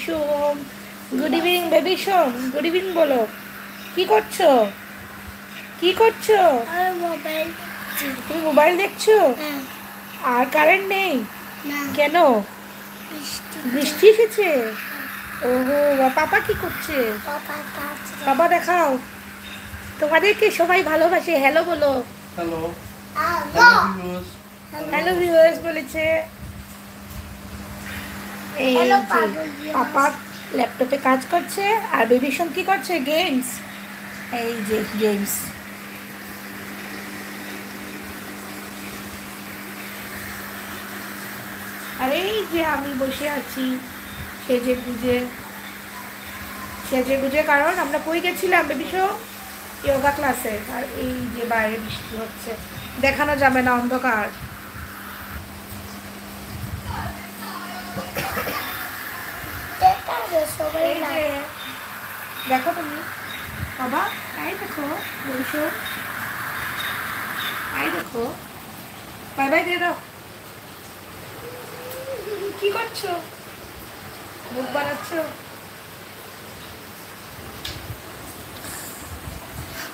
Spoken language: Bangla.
সোম। গুড ইভিনিং বেবি সোম, গুড ইভিনিং বলো। কি করছো? কি করছো? মোবাইল। তুমি মোবাইল দেখছো? হ্যাঁ। আর কারেন্ট নেই না। কেন? বৃষ্টি এসেছে। ওহো, পাপা কি করছে? পাপা দেখাও। তোমাদেরকে সবাই ভালোবাসে, হ্যালো বলো। হ্যালো হ্যালো ভিউয়ার্স বলেছে। এই Hello, যে viewers. পাপা ল্যাপটপে কাজ করছে আর বেবি সোম কি করছে? গেমস। এই যে গেমস। আর এই যে আমি বসে আছি সেজে গুজে। সেজে গুজে কারণ আমরা কই গেছিলাম বেবি সোম? যোগা ক্লাসে। আর এই যে বাইরে বৃষ্টি হচ্ছে, দেখানো যাবে না, অন্ধকার। সবাই এই যে দেখো তুমি বাবা, তাই দেখো বলছো, তাই দেখো। বাই বাই দিয়ে দাও। কি করছো? মুখ বানাচ্ছো?